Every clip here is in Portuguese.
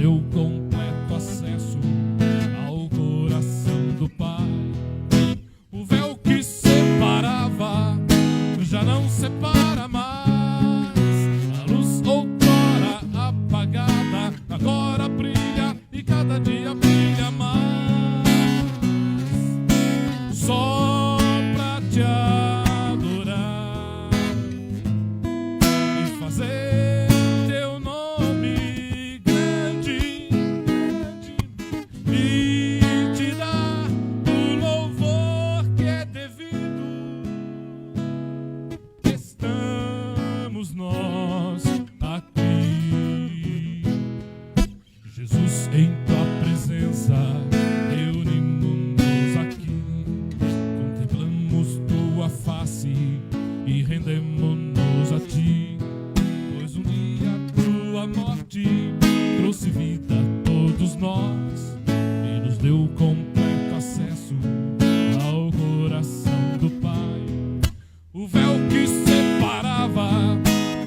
Deu completo acesso ao coração do Pai. deu completo acesso ao coração do Pai. O véu que separava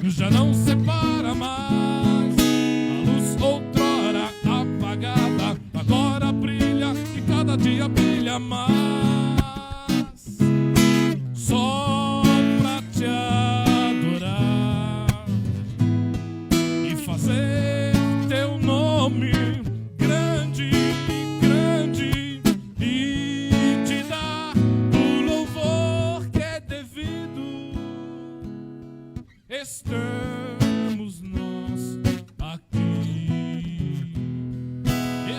já não separa mais. A luz outrora apagada agora brilha e cada dia brilha mais. Só pra te adorar e fazer teu nome grande, grande, e te dar o louvor que é devido. Estamos nós aqui,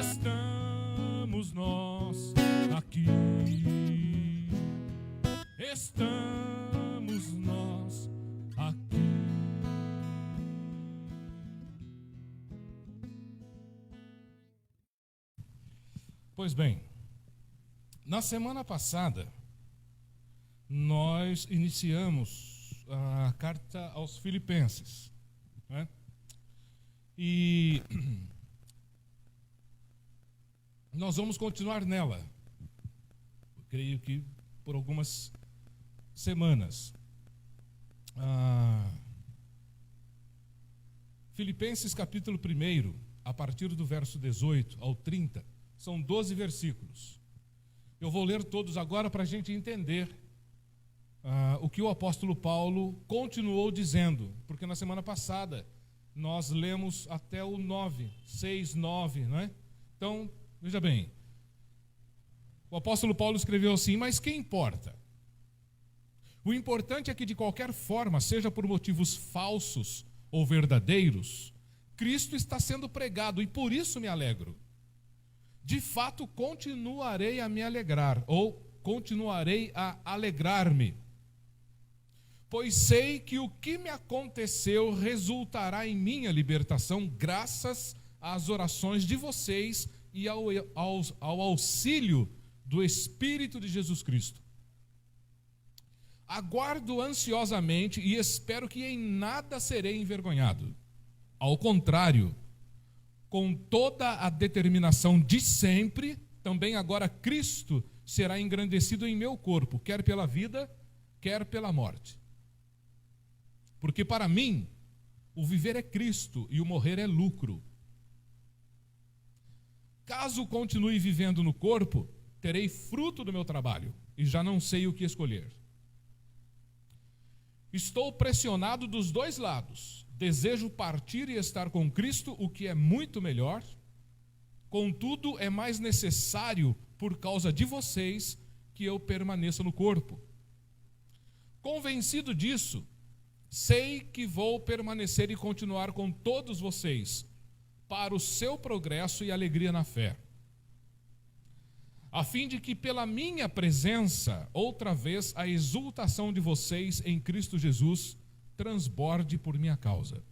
estamos nós aqui, estamos nós aqui. Pois bem, na semana passada, nós iniciamos a carta aos Filipenses, né? E nós vamos continuar nela, eu creio que por algumas semanas. Filipenses capítulo 1, a partir do verso 18 ao 30, são 12 versículos. Eu vou ler todos agora para a gente entender o que o apóstolo Paulo continuou dizendo, porque na semana passada nós lemos até o 9, 6, 9, não é? Então, veja bem, o apóstolo Paulo escreveu assim: mas que importa? O importante é que de qualquer forma, seja por motivos falsos ou verdadeiros, Cristo está sendo pregado e por isso me alegro. De fato, continuarei a me alegrar, ou continuarei a alegrar-me, pois sei que o que me aconteceu resultará em minha libertação, graças às orações de vocês e ao auxílio do Espírito de Jesus Cristo. Aguardo ansiosamente e espero que em nada serei envergonhado. Ao contrário, com toda a determinação de sempre, também agora Cristo será engrandecido em meu corpo, quer pela vida, quer pela morte. Porque para mim, o viver é Cristo e o morrer é lucro. Caso continue vivendo no corpo, terei fruto do meu trabalho e já não sei o que escolher. Estou pressionado dos dois lados. Desejo partir e estar com Cristo, o que é muito melhor. Contudo, é mais necessário, por causa de vocês, que eu permaneça no corpo. Convencido disso, sei que vou permanecer e continuar com todos vocês, para o seu progresso e alegria na fé, a fim de que pela minha presença, outra vez, a exultação de vocês em Cristo Jesus transborde por minha causa.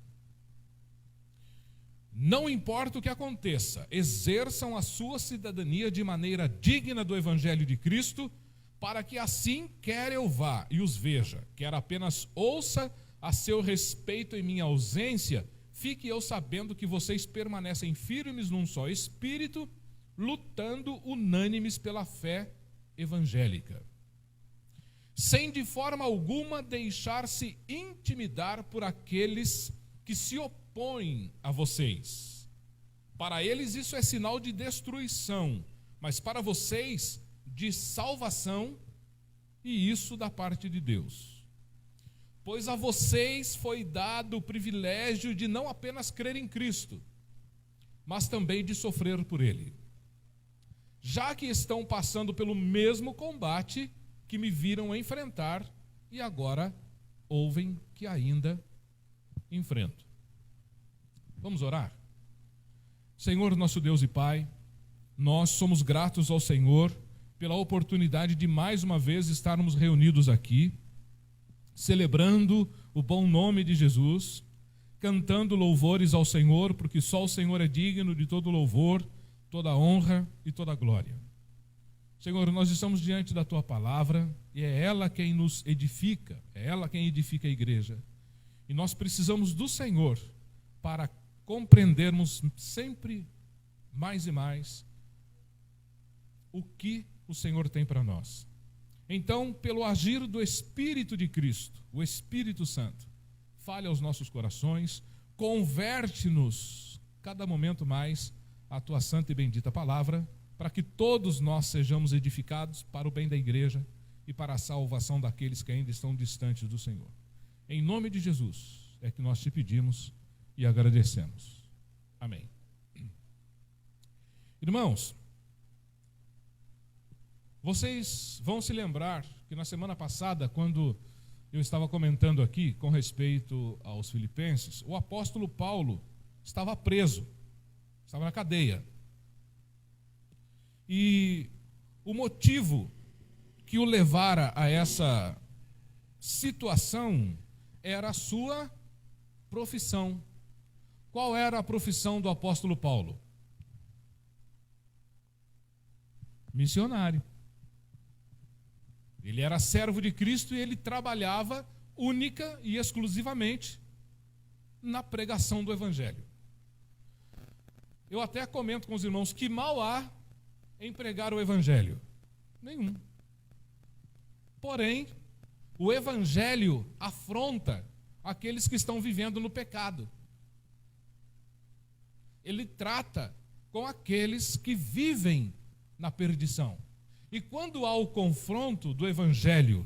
Não importa o que aconteça, exerçam a sua cidadania de maneira digna do Evangelho de Cristo, para que assim, quer eu vá e os veja, quer apenas ouça a seu respeito em minha ausência, fique eu sabendo que vocês permanecem firmes num só espírito, lutando unânimes pela fé evangélica, sem de forma alguma deixar-se intimidar por aqueles que se opõem a vocês. Para eles isso é sinal de destruição, mas para vocês de salvação, e isso da parte de Deus. Pois a vocês foi dado o privilégio de não apenas crer em Cristo, mas também de sofrer por Ele, já que estão passando pelo mesmo combate que me viram enfrentar e agora ouvem que ainda enfrento. Vamos orar? Senhor, nosso Deus e Pai, nós somos gratos ao Senhor pela oportunidade de mais uma vez estarmos reunidos aqui, celebrando o bom nome de Jesus, cantando louvores ao Senhor, porque só o Senhor é digno de todo louvor, toda honra e toda glória. Senhor, nós estamos diante da Tua palavra e é ela quem nos edifica, é ela quem edifica a igreja. E nós precisamos do Senhor para compreendermos sempre mais e mais o que o Senhor tem para nós. Então, pelo agir do Espírito de Cristo, o Espírito Santo, fale aos nossos corações, converte-nos cada momento mais à tua santa e bendita palavra, para que todos nós sejamos edificados para o bem da igreja e para a salvação daqueles que ainda estão distantes do Senhor. Em nome de Jesus é que nós te pedimos e agradecemos. Amém. Irmãos, vocês vão se lembrar que na semana passada, quando eu estava comentando aqui com respeito aos filipenses, o apóstolo Paulo estava preso, estava na cadeia. E o motivo que o levara a essa situação era a sua profissão. Qual era a profissão do apóstolo Paulo? Missionário. Ele era servo de Cristo e ele trabalhava única e exclusivamente na pregação do Evangelho. Eu até comento com os irmãos que mal há em pregar o Evangelho. Nenhum. Porém, o Evangelho afronta aqueles que estão vivendo no pecado. Ele trata com aqueles que vivem na perdição. E quando há o confronto do Evangelho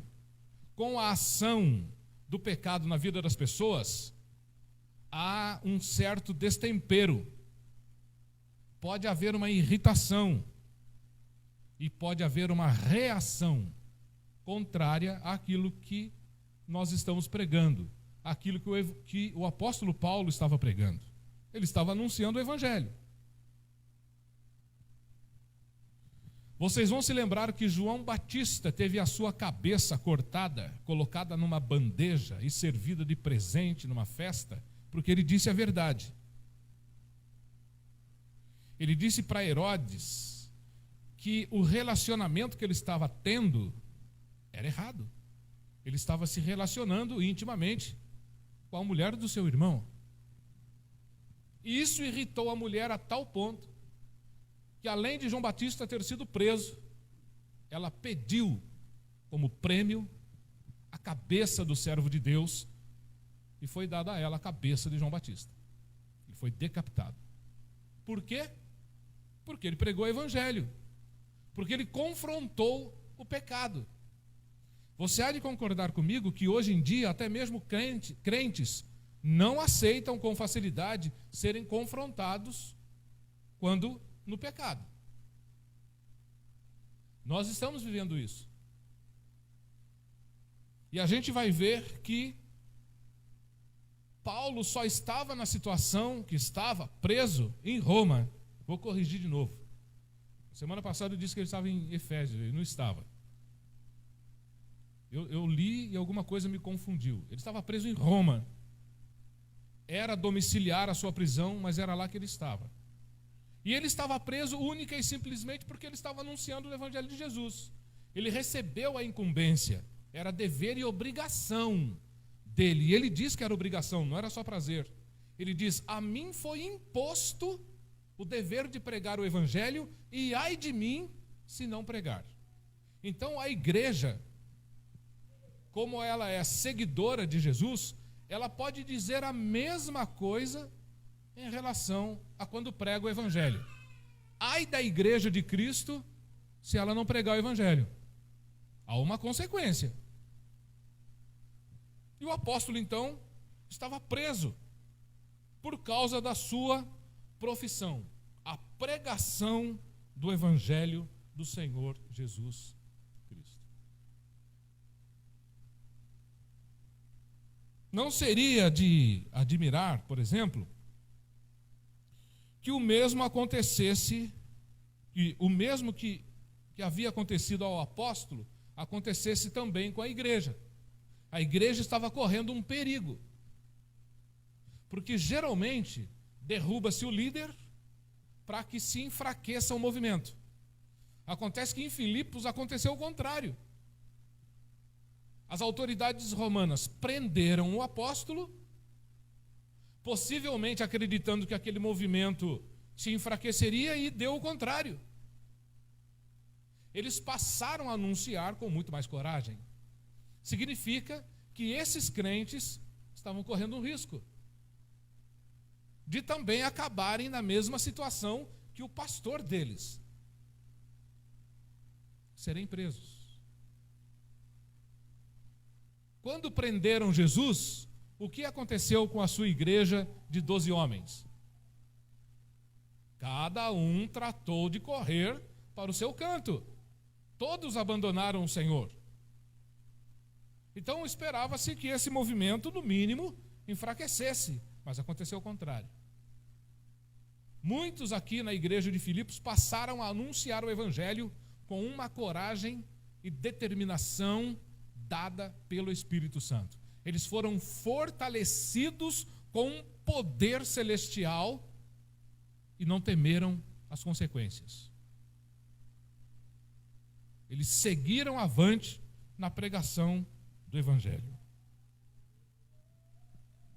com a ação do pecado na vida das pessoas, há um certo destempero. Pode haver uma irritação e pode haver uma reação contrária àquilo que nós estamos pregando, àquilo que o apóstolo Paulo estava pregando. Ele estava anunciando o Evangelho. Vocês vão se lembrar que João Batista teve a sua cabeça cortada, colocada numa bandeja e servida de presente numa festa, porque ele disse a verdade. Ele disse para Herodes que o relacionamento que ele estava tendo era errado. Ele estava se relacionando intimamente com a mulher do seu irmão. E isso irritou a mulher a tal ponto que, além de João Batista ter sido preso, ela pediu como prêmio a cabeça do servo de Deus e foi dada a ela a cabeça de João Batista. Ele foi decapitado. Por quê? Porque ele pregou o Evangelho, porque ele confrontou o pecado. Você há de concordar comigo que hoje em dia até mesmo crentes não aceitam com facilidade serem confrontados quando no pecado. Nós estamos vivendo isso. E a gente vai ver que Paulo só estava na situação que estava preso em Roma. Vou corrigir de novo. Semana passada eu disse que ele estava em Efésios, ele não estava. Eu li e alguma coisa me confundiu. Ele estava preso em Roma. Era domiciliar a sua prisão, mas era lá que ele estava. E ele estava preso única e simplesmente porque ele estava anunciando o Evangelho de Jesus. Ele recebeu a incumbência, era dever e obrigação dele. E ele diz que era obrigação, não era só prazer. Ele diz: a mim foi imposto o dever de pregar o Evangelho, e ai de mim se não pregar. Então a igreja, como ela é seguidora de Jesus, ela pode dizer a mesma coisa em relação a quando prega o Evangelho. Ai da igreja de Cristo se ela não pregar o Evangelho. Há uma consequência. E o apóstolo, então, estava preso por causa da sua profissão, a pregação do Evangelho do Senhor Jesus Cristo. Não seria de admirar, por exemplo, que o mesmo acontecesse, que o mesmo que havia acontecido ao apóstolo, acontecesse também com a igreja. A igreja estava correndo um perigo, porque geralmente derruba-se o líder para que se enfraqueça o movimento. Acontece que em Filipos aconteceu o contrário. As autoridades romanas prenderam o apóstolo, possivelmente acreditando que aquele movimento se enfraqueceria, e deu o contrário. eles passaram a anunciar com muito mais coragem. Significa que esses crentes estavam correndo um risco de também acabarem na mesma situação que o pastor deles, serem presos. Quando prenderam Jesus, o que aconteceu com a sua igreja de 12 homens? Cada um tratou de correr para o seu canto. Todos abandonaram o Senhor. Então esperava-se que esse movimento, no mínimo, enfraquecesse, mas aconteceu o contrário. Muitos aqui na igreja de Filipos passaram a anunciar o evangelho com uma coragem e determinação dada pelo Espírito Santo. Eles foram fortalecidos com um poder celestial e não temeram as consequências. Eles seguiram avante na pregação do evangelho.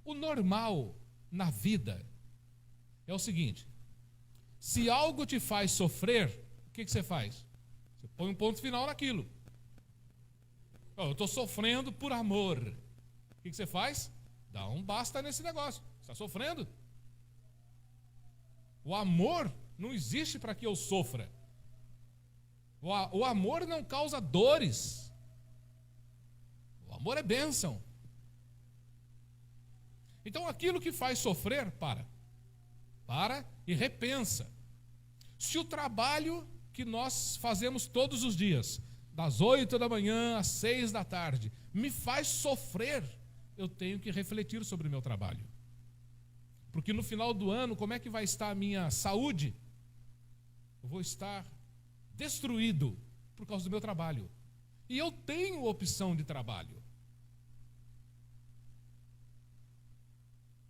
O normal na vida é o seguinte: se algo te faz sofrer, o que você faz? Você põe um ponto final naquilo. Eu estou sofrendo por amor. O que você faz? Dá um basta nesse negócio. Você está sofrendo? O amor não existe para que eu sofra. O amor não causa dores. O amor é bênção. Então aquilo que faz sofrer, para e repensa. Se o trabalho que nós fazemos todos os dias, das 8 da manhã às 6 da tarde, me faz sofrer, eu tenho que refletir sobre o meu trabalho. Porque no final do ano, como é que vai estar a minha saúde? Eu vou estar destruído por causa do meu trabalho. E eu tenho opção de trabalho.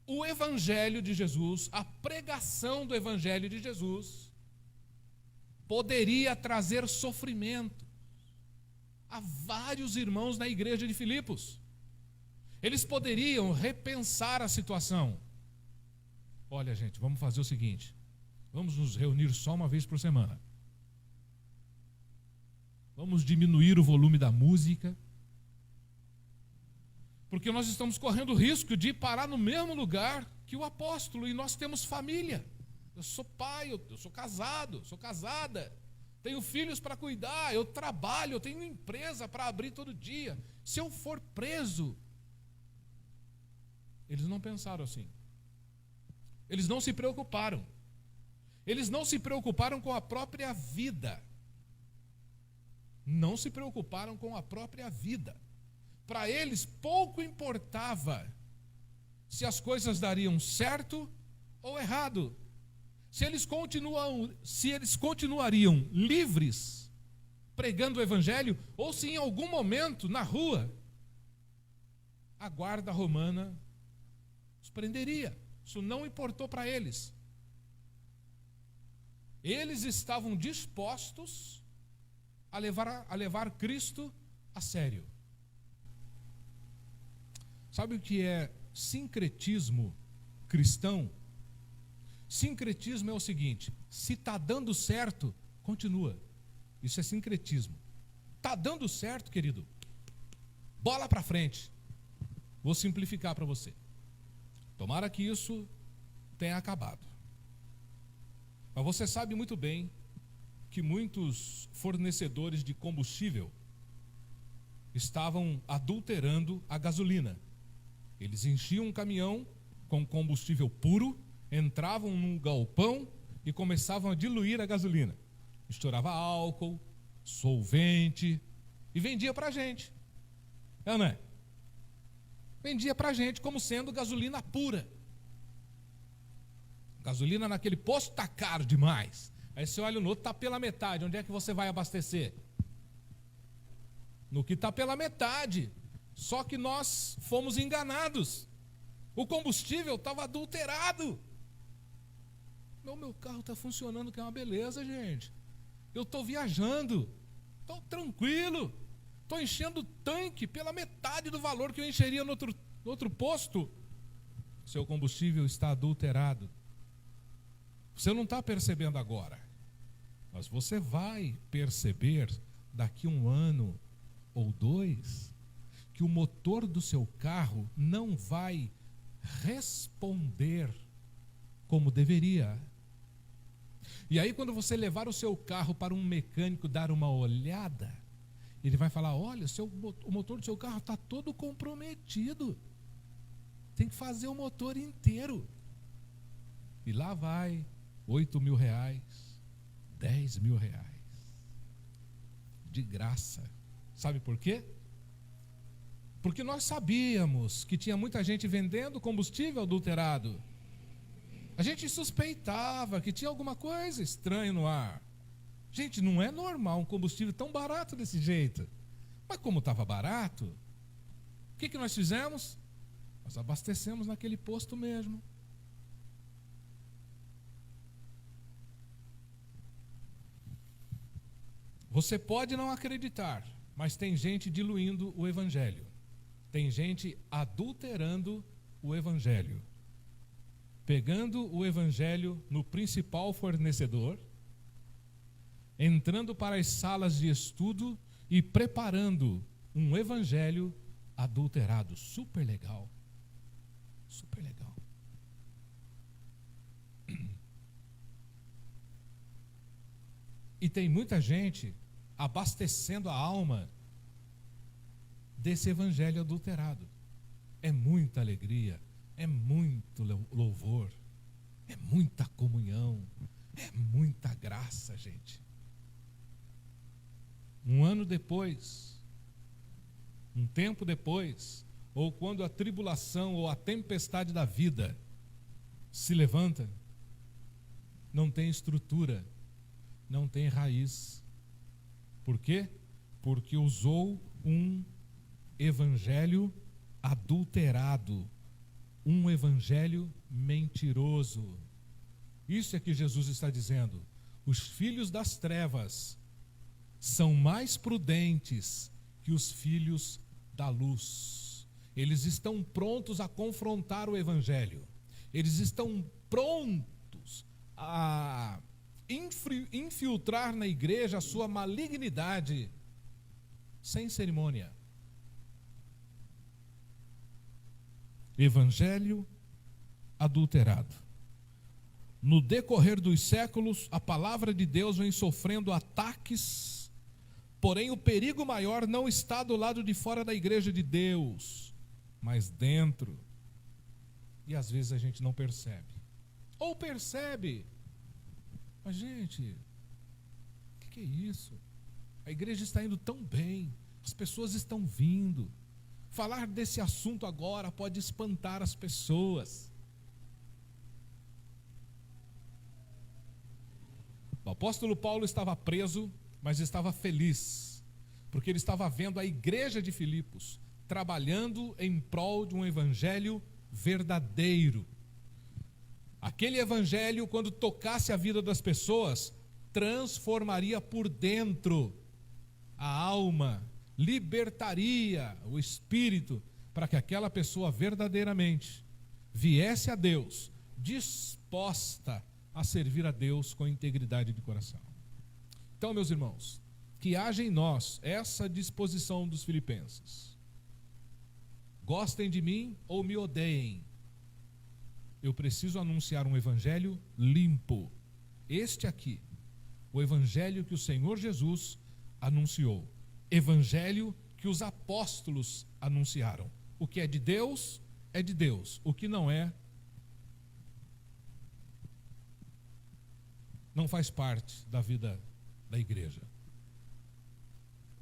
O Evangelho de Jesus, a pregação do Evangelho de Jesus, poderia trazer sofrimento a vários irmãos na igreja de Filipos. Eles poderiam repensar a situação. Olha, gente, vamos fazer o seguinte: vamos nos reunir só uma vez por semana. Vamos diminuir o volume da música, porque nós estamos correndo o risco de parar no mesmo lugar que o apóstolo, e nós temos família. Eu sou pai, eu sou casado, sou casada, tenho filhos para cuidar, eu trabalho, eu tenho empresa para abrir todo dia. Se eu for preso, eles não pensaram assim. Eles não se preocuparam. Eles não se preocuparam com a própria vida. Não se preocuparam com a própria vida. Para eles pouco importava se as coisas dariam certo ou errado. Se eles continuariam livres pregando o evangelho, ou se em algum momento na rua a guarda romana os prenderia. Isso não importou para eles. Eles estavam dispostos a levar Cristo a sério. Sabe o que é sincretismo cristão? Sincretismo é o seguinte: se está dando certo, continua. Isso é sincretismo. Está dando certo, querido? Bola para frente. Vou simplificar para você. Tomara que isso tenha acabado. Mas você sabe muito bem que muitos fornecedores de combustível estavam adulterando a gasolina. Eles enchiam um caminhão com combustível puro, entravam num galpão e começavam a diluir a gasolina. Misturava álcool, solvente e vendia para a gente. É, não é? Vendia para a gente como sendo gasolina pura. Gasolina naquele posto está caro demais. Aí você olha no outro, está pela metade. Onde é que você vai abastecer? No que está pela metade. Só que nós fomos enganados. O combustível estava adulterado. Meu carro está funcionando, que é uma beleza, gente. Eu estou viajando, estou tranquilo, estou enchendo o tanque pela metade do valor que eu encheria no outro posto. Seu combustível está adulterado. Você não está percebendo agora. Mas você vai perceber daqui 1 ano ou 2 que o motor do seu carro não vai responder como deveria. E aí, quando você levar o seu carro para um mecânico dar uma olhada, ele vai falar: olha, o motor do seu carro está todo comprometido, tem que fazer o motor inteiro. E lá vai R$8.000, R$10.000, de graça. Sabe por quê? Porque nós sabíamos que tinha muita gente vendendo combustível adulterado. A gente suspeitava que tinha alguma coisa estranha no ar. Gente, não é normal um combustível tão barato desse jeito. Mas como estava barato, o que nós fizemos? Nós abastecemos naquele posto mesmo. Você pode não acreditar, mas tem gente diluindo o evangelho. Tem gente adulterando o evangelho. Pegando o evangelho no principal fornecedor, entrando para as salas de estudo e preparando um evangelho adulterado. Super legal. Super legal. E tem muita gente abastecendo a alma desse evangelho adulterado. É muita alegria, é muito louvor, é muita comunhão, é muita graça, gente. 1 ano depois, um tempo depois, ou quando a tribulação ou a tempestade da vida se levanta, não tem estrutura, não tem raiz. Por quê? Porque usou um evangelho adulterado, um evangelho mentiroso. Isso é que Jesus está dizendo. Os filhos das trevas são mais prudentes que os filhos da luz. Eles estão prontos a confrontar o evangelho. Eles estão prontos a infiltrar na igreja a sua malignidade sem cerimônia. Evangelho adulterado. No decorrer dos séculos, a palavra de Deus vem sofrendo ataques, porém o perigo maior não está do lado de fora da igreja de Deus, mas dentro. E às vezes a gente não percebe. Ou percebe, mas gente, o que é isso? A igreja está indo tão bem, as pessoas estão vindo. Falar desse assunto agora pode espantar as pessoas. O apóstolo Paulo estava preso, mas estava feliz, porque ele estava vendo a igreja de Filipos trabalhando em prol de um evangelho verdadeiro. Aquele evangelho, quando tocasse a vida das pessoas, transformaria por dentro a alma, libertaria o espírito, para que aquela pessoa verdadeiramente viesse a Deus, disposta a servir a Deus com integridade de coração. Então, meus irmãos, que haja em nós essa disposição dos filipenses. Gostem de mim ou me odeiem, eu preciso anunciar um evangelho limpo. Este aqui, o evangelho que o Senhor Jesus anunciou. Evangelho que os apóstolos anunciaram. O que é de Deus, é de Deus. O que não é, não faz parte da vida da igreja.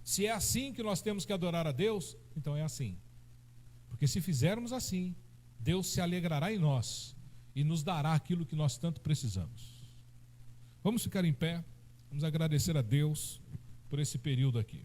Se é assim que nós temos que adorar a Deus, então é assim. Porque se fizermos assim, Deus se alegrará em nós e nos dará aquilo que nós tanto precisamos. Vamos ficar em pé, vamos agradecer a Deus por esse período aqui.